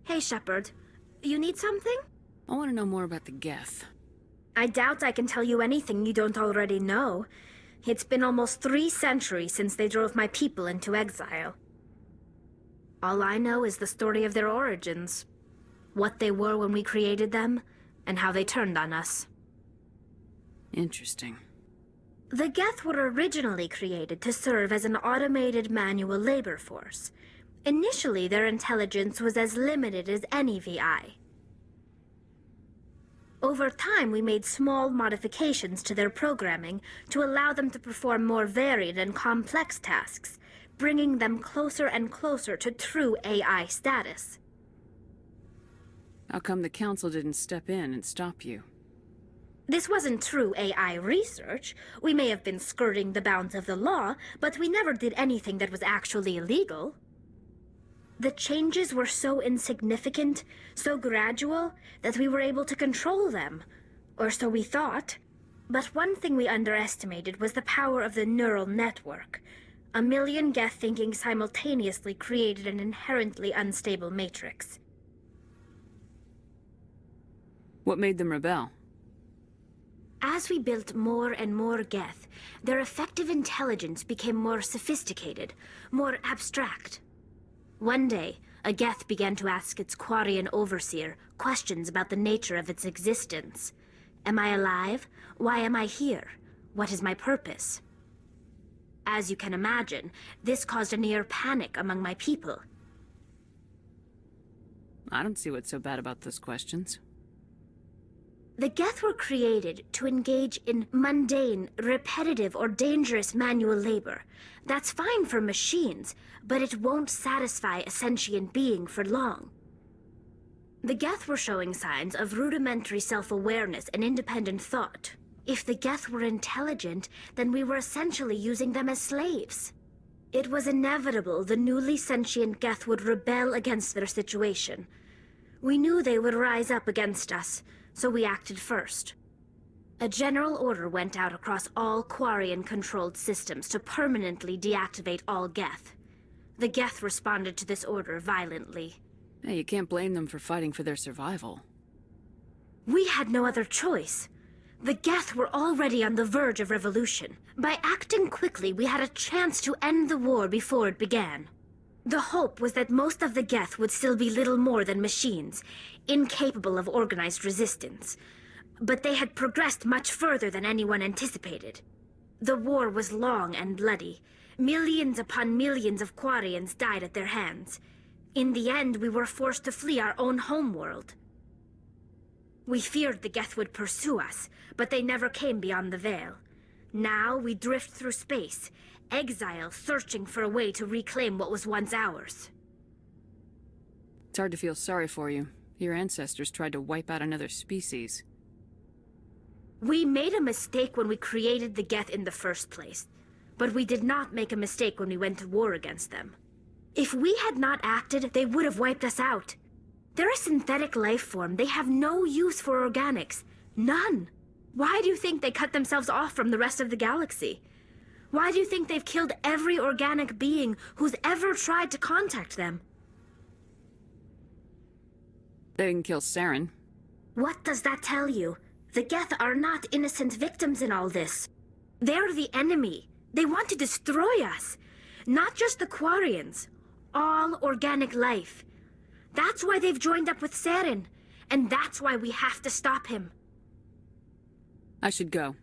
Hey, Shepard. You need something? I want to know more about the Geth. I doubt I can tell you anything you don't already know. It's been almost 3 centuries since they drove my people into exile. All I know is the story of their origins. What they were when we created them, and how they turned on us. Interesting. The Geth were originally created to serve as an automated manual labor force. Initially, their intelligence was as limited as any VI. Over time, we made small modifications to their programming to allow them to perform more varied and complex tasks, bringing them closer and closer to true AI status. How come the Council didn't step in and stop you? This wasn't true AI research. We may have been skirting the bounds of the law, but we never did anything that was actually illegal. The changes were so insignificant, so gradual, that we were able to control them. Or so we thought. But one thing we underestimated was the power of the neural network. 1 million Geth thinking simultaneously created an inherently unstable matrix. What made them rebel? As we built more and more Geth, their effective intelligence became more sophisticated, more abstract. One day, a Geth began to ask its Quarian overseer questions about the nature of its existence. Am I alive? Why am I here? What is my purpose? As you can imagine, this caused a near panic among my people. I don't see what's so bad about those questions. The Geth were created to engage in mundane, repetitive, or dangerous manual labor. That's fine for machines, but it won't satisfy a sentient being for long. The Geth were showing signs of rudimentary self-awareness and independent thought. If the Geth were intelligent, then we were essentially using them as slaves. It was inevitable the newly sentient Geth would rebel against their situation. We knew they would rise up against us, so we acted first. A general order went out across all Quarian-controlled systems to permanently deactivate all Geth. The Geth responded to this order violently. Hey, you can't blame them for fighting for their survival. We had no other choice. The Geth were already on the verge of revolution. By acting quickly, we had a chance to end the war before it began. The hope was that most of the Geth would still be little more than machines, incapable of organized resistance. But they had progressed much further than anyone anticipated. The war was long and bloody. Millions upon millions of Quarians died at their hands. In the end, we were forced to flee our own homeworld. We feared the Geth would pursue us, but they never came beyond the Veil. Now we drift through space, exile searching for a way to reclaim what was once ours. It's hard to feel sorry for you. Your ancestors tried to wipe out another species. We made a mistake when we created the Geth in the first place, but we did not make a mistake when we went to war against them. If we had not acted, they would have wiped us out. They're a synthetic life form. They have no use for organics. None. Why do you think they cut themselves off from the rest of the galaxy? Why do you think they've killed every organic being who's ever tried to contact them? They didn't kill Saren. What does that tell you? The Geth are not innocent victims in all this. They're the enemy. They want to destroy us. Not just the Quarians. All organic life. That's why they've joined up with Saren. And that's why we have to stop him. I should go.